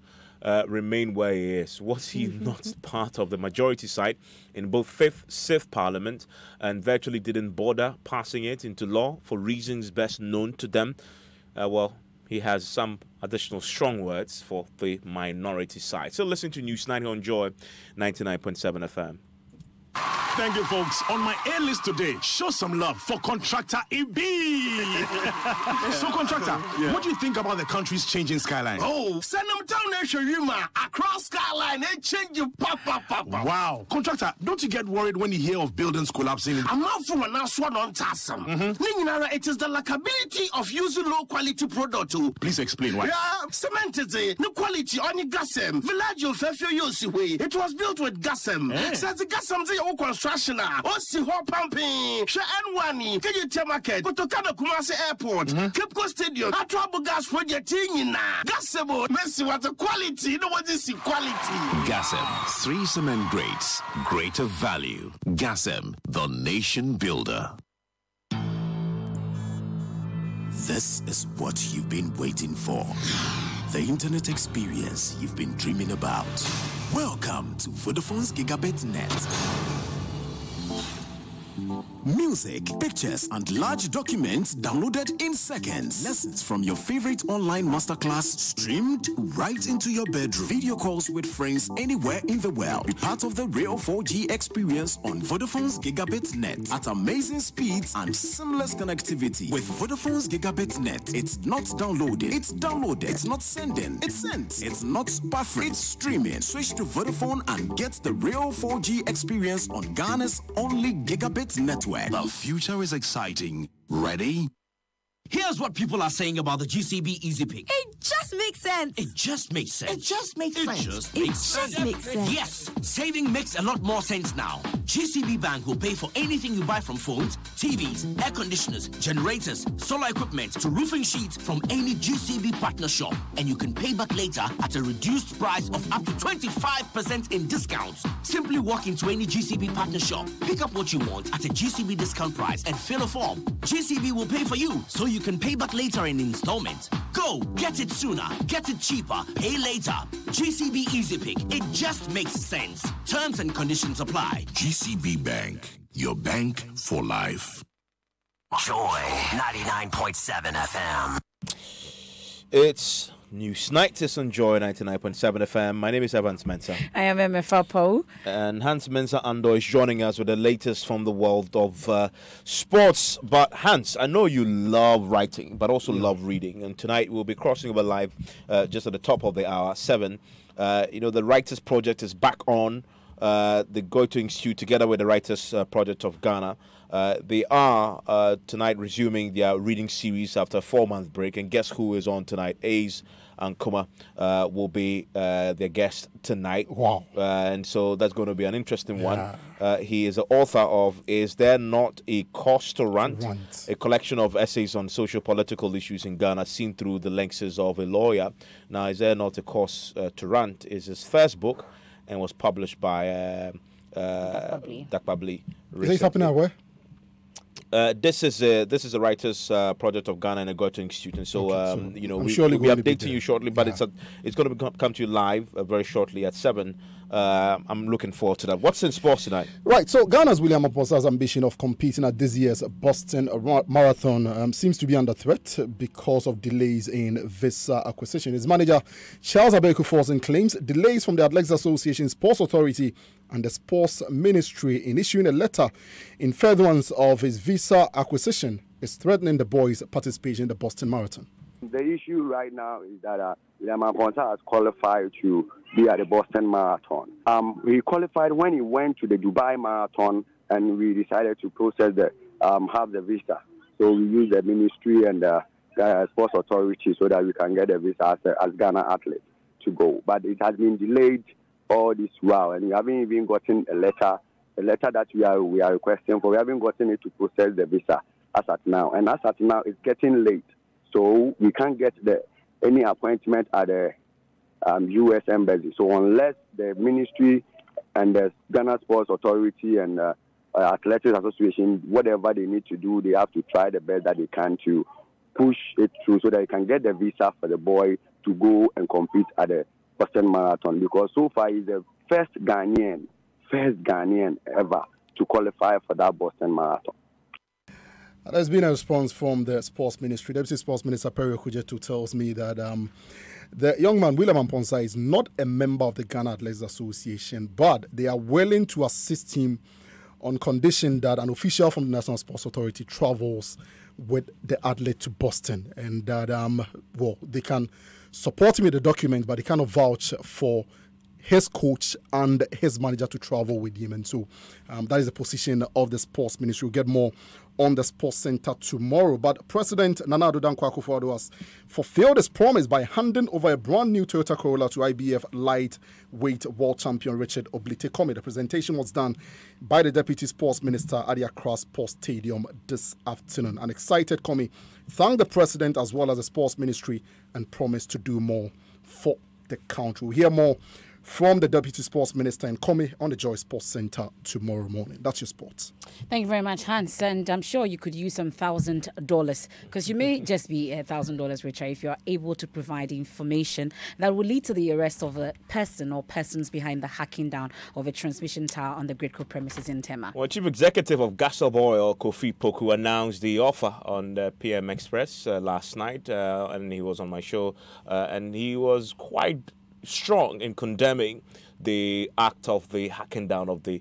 remain where he is. Was he not part of the majority side in both 5th, 6th Parliament and virtually didn't bother passing it into law for reasons best known to them? Well, he has some additional strong words for the minority side. So listen to Newsnight on Joy 99.7 FM. Thank you, folks. On my A list today, show some love for Contractor EB. So, Contractor, what do you think about the country's changing skyline? Oh, send them down there, Shurima. Across skyline, they change you, papa. Wow. Contractor, don't you get worried when you hear of buildings collapsing? I'm not for an answer on Tassam. It is the likability of using low quality product. Please explain why. Yeah, cement is no quality on your gasem. Village of Fefu it was built with gasem. Says the gasem the construction. See what pumping. N1 can you tell market? Go to Kano Kumasi Airport. Cape Coast Stadium. A trouble gas project in Gasebo. Messi what the quality. You know what this is quality. Gasem, 3 cement grades, greater value. Gasem, the nation builder. This is what you've been waiting for. The internet experience you've been dreaming about. Welcome to Vodafone's Gigabit Net. Music, pictures, and large documents downloaded in seconds. Lessons from your favorite online masterclass streamed right into your bedroom. Video calls with friends anywhere in the world. Be part of the real 4G experience on Vodafone's Gigabit Net at amazing speeds and seamless connectivity. With Vodafone's Gigabit Net, it's not downloading, it's downloaded. It's not sending, it's sent. It's not buffering, it's streaming. Switch to Vodafone and get the real 4G experience on Ghana's only Gigabit network. The future is exciting. Ready? Here's what people are saying about the GCB Easy Pick. It just makes sense. It just makes sense. It just makes sense. It just makes sense. Yes, saving makes a lot more sense now. GCB Bank will pay for anything you buy from phones, TVs, air conditioners, generators, solar equipment to roofing sheets from any GCB partner shop. And you can pay back later at a reduced price of up to 25% in discounts. Simply walk into any GCB partner shop, pick up what you want at a GCB discount price and fill a form. GCB will pay for you so you can pay back later in installments. Go, get it sooner, get it cheaper, pay later. GCB Easy Pick, it just makes sense. Terms and conditions apply. GCB Bank, your bank for life. Joy 99.7 FM. It's NEWSNITE is on Joy 99.7 FM. My name is Evans Mensah. I am MFA Paul. And Hans Mensah Ando is joining us with the latest from the world of sports. But Hans, I know you love writing, but also love reading. And tonight we'll be crossing over live just at the top of the hour, 7. The Writers Project is back on. The Goethe Institute, together with the Writers Project of Ghana, they are tonight resuming their reading series after a 4-month break. And guess who is on tonight? Ace and Kuma will be their guest tonight. Wow. And so that's going to be an interesting one. He is the author of Is There Not a Cause to Rant? A collection of essays on social-political issues in Ghana seen through the lenses of a lawyer. Now, Is There Not a Cause to Rant is his first book and was published by Dakbabli. Is it happening where? This is a Writers Project of Ghana and the Goethe Institute, and so we'll be updating you shortly. But it's going to come to you live very shortly at 7. I'm looking forward to that. What's in sports tonight? Right, so Ghana's William Aposa's ambition of competing at this year's Boston Marathon seems to be under threat because of delays in visa acquisition. His manager, Charles Abeku-Forson, claims delays from the Athletics Association, Sports Authority and the Sports Ministry in issuing a letter in furtherance of his visa acquisition is threatening the boys' participation in the Boston Marathon. The issue right now is that William Aponsa has qualified to be at the Boston Marathon. He qualified when he went to the Dubai Marathon, and we decided to process have the visa. So we used the ministry and the Sports Authority so that we can get the visa as Ghana athlete to go. But it has been delayed all this while, and we haven't even gotten a letter that we are requesting for. We haven't gotten it to process the visa as at now, and as at now it's getting late, so we can't get any appointment at the U.S. Embassy. So unless the ministry and the Ghana Sports Authority and Athletics Association, whatever they need to do, they have to try the best that they can to push it through so that they can get the visa for the boy to go and compete at the Boston Marathon, because so far he's the first Ghanaian ever to qualify for that Boston Marathon. There's been a response from the Sports Ministry. Deputy Sports Minister Perry Okujetu tells me that the young man, William Amponsa, is not a member of the Ghana Athletics Association, but they are willing to assist him on condition that an official from the National Sports Authority travels with the athlete to Boston, and that, they can support him with the document, but they cannot vouch for his coach and his manager to travel with him. And so that is the position of the Sports Ministry. We'll get more on the Sports Center tomorrow. But President Nana Addo Dankwa Akufo-Addo has fulfilled his promise by handing over a brand new Toyota Corolla to IBF lightweight world champion Richard Oblite-Komi. The presentation was done by the Deputy Sports Minister at the Accra Sports Stadium this afternoon. An excited Komi thanked the President as well as the Sports Ministry and promised to do more for the country. We'll hear more from the Deputy Sports Minister and Komi on the Joy Sports Center tomorrow morning. That's your sports. Thank you very much, Hans. And I'm sure you could use some $1,000, because you may just be $1,000 richer if you are able to provide information that will lead to the arrest of a person or persons behind the hacking down of a transmission tower on the Gridco premises in Tema. Well, Chief Executive of Gas of Oil, Kofi Poku, announced the offer on the PM Express last night, and he was on my show, and he was quite strong in condemning the act of the hacking down of the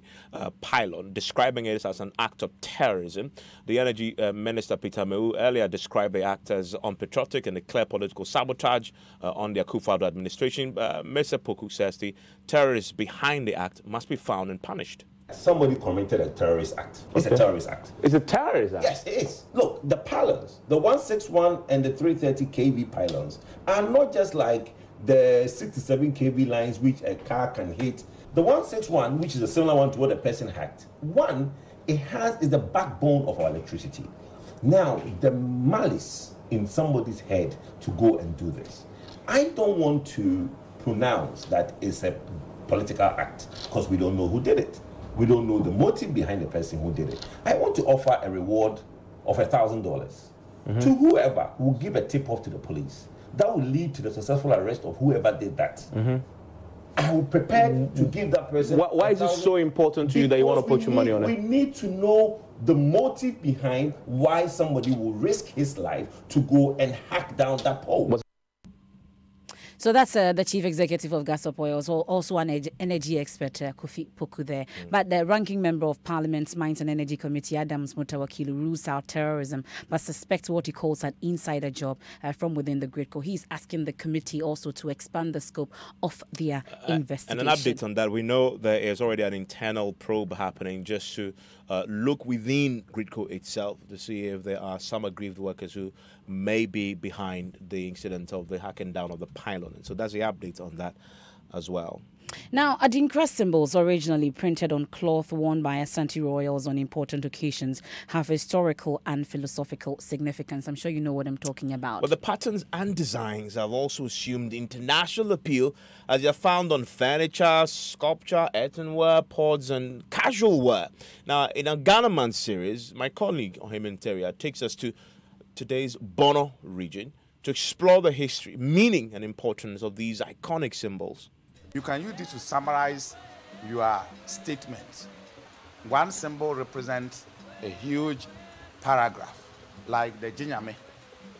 pylon, describing it as an act of terrorism. The Energy Minister Peter Meu earlier described the act as unpatriotic and a clear political sabotage on the Akufo-Addo administration. Mr. Poku says the terrorists behind the act must be found and punished. Somebody committed a terrorist act. It's a terrorist act. It's a terrorist act? Yes, it is. Look, the pylons, the 161 and the 330 kV pylons are not just like the 67 kV lines which a car can hit. The 161, which is a similar one to what a person hacked, is the backbone of our electricity. Now, the malice in somebody's head to go and do this. I don't want to pronounce that it's a political act because we don't know who did it. We don't know the motive behind the person who did it. I want to offer a reward of $1,000 to whoever will give a tip-off to the police. That will lead to the successful arrest of whoever did that. I will prepare to give that person. Why is it so important to you that you want to put your money on it? We need to know the motive behind why somebody will risk his life to go and hack down that pole. So that's the chief executive of Gasop Oil, also an energy expert, Kofi Poku there. But the ranking member of Parliament's Mines and Energy Committee, Adams Mutawakilu, rules out terrorism, but suspects what he calls an insider job from within the GRIDCO. He's asking the committee also to expand the scope of their investigation. And an update on that, we know there is already an internal probe happening just to look within GRIDCO itself to see if there are some aggrieved workers who may be behind the incident of the hacking down of the pylon. And so that's the update on that as well. Now, Adinkra symbols originally printed on cloth worn by Ashanti royals on important occasions have historical and philosophical significance. I'm sure you know what I'm talking about. But the patterns and designs have also assumed international appeal as they are found on furniture, sculpture, earthenware, pots, and casual wear. Now, in our Ghana Man series, my colleague Ohemin Teria takes us to today's Bono region to explore the history, meaning, and importance of these iconic symbols. You can use this to summarize your statement. One symbol represents a huge paragraph, like the Jinyame,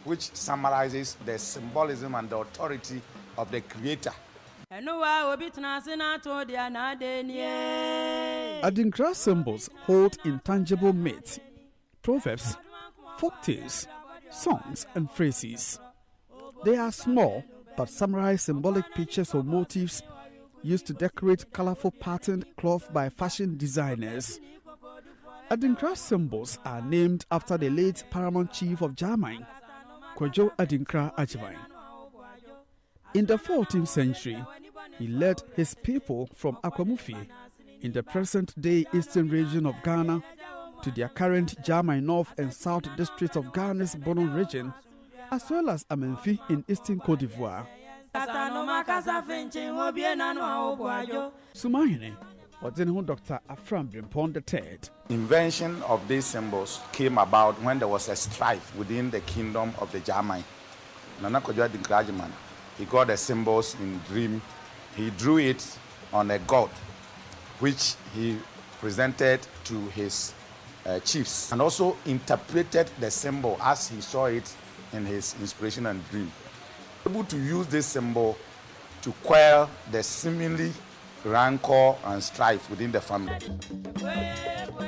which summarizes the symbolism and the authority of the creator. Adinkra symbols hold intangible myths, proverbs, folktales, songs, and phrases. They are small but summarize symbolic pictures or motifs used to decorate colorful patterned cloth by fashion designers. Adinkra symbols are named after the late paramount chief of Jamaica, Kojo Adinkra Ajimai. In the 14th century, he led his people from Akwamufi in the present-day eastern region of Ghana to their current Jamai North and South districts of Ghana's Bono region, as well as Amenfi in eastern Cote d'Ivoire. Sumahine, Dr. Afram Brimpon III. Invention of these symbols came about when there was a strife within the kingdom of the Jamai. Nana Kojo Adinkra Ajimai, he got the symbols in dream. He drew it on a god, which he presented to his chiefs, and also interpreted the symbol as he saw it in his inspiration and dream. Able to use this symbol to quell the seemingly rancor and strife within the family.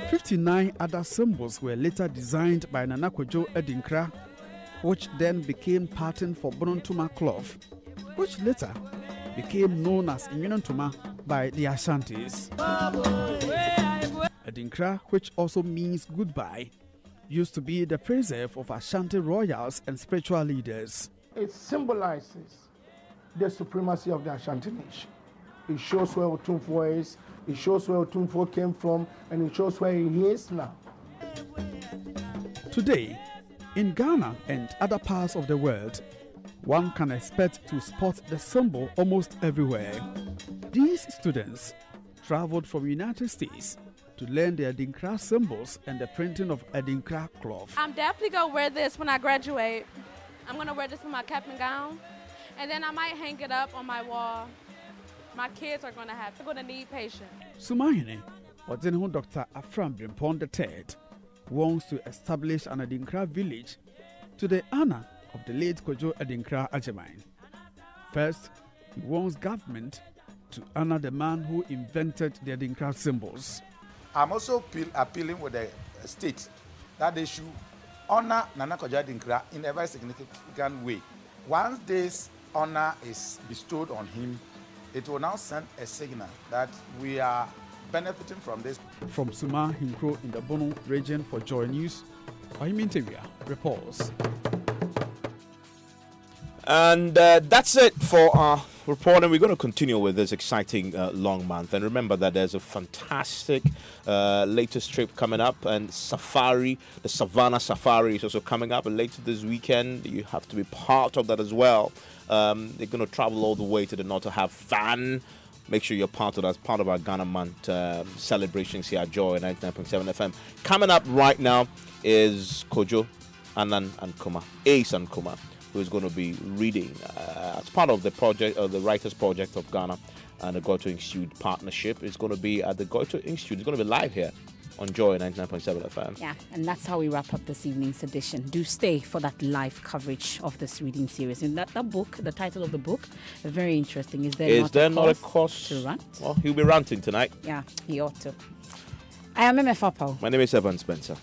59 other symbols were later designed by Nana Kojo Adinkra, which then became pattern for Bonontuma cloth, which later became known as Immunontuma by the Ashantis. Adinkra, which also means goodbye, used to be the preserve of Ashanti royals and spiritual leaders. It symbolizes the supremacy of the Ashanti nation. It shows where Otumfuo is, it shows where Otumfuo came from, and it shows where he is now. Today, in Ghana and other parts of the world, one can expect to spot the symbol almost everywhere. These students traveled from the United States to learn the Adinkra symbols and the printing of Adinkra cloth. I'm definitely going to wear this when I graduate. I'm going to wear this with my cap and gown, and then I might hang it up on my wall. My kids are going to need patience. Sumahine, Dr. Afram Brimpon III, wants to establish an Adinkra village to the honor of the late Kojo Adinkra Ajimai. First, he wants government to honor the man who invented the Adinkra symbols. I'm also appealing with the state that they should honor Nana Kojo Adinkra in a very significant way. Once this honor is bestowed on him, it will now send a signal that we are benefiting from this. From Suma Hinkro in the Bono region for Joy News, Ohiminteria reports. And that's it for our report, and we're going to continue with this exciting long month. And remember that there's a fantastic latest trip coming up, and Safari, the Savannah Safari, is also coming up. And later this weekend, you have to be part of that as well. They're going to travel all the way to the north to have fun. Make sure you're part of that, part of our Ghana Month celebrations here at Joy 99.7 FM. Coming up right now is Kojo, Anan, and Kuma, Ace and Kuma, who is going to be reading as part of the project, the Writers Project of Ghana and the Goethe Institute partnership. It's going to be at the Goethe Institute. It's going to be live here on Joy 99.7 FM. Yeah, and that's how we wrap up this evening's edition. Do stay for that live coverage of this reading series. And that book, the title of the book, very interesting. Is there not a cost to rant? Well, he'll be ranting tonight. Yeah, he ought to. I am MF Apau. My name is Evan Spencer.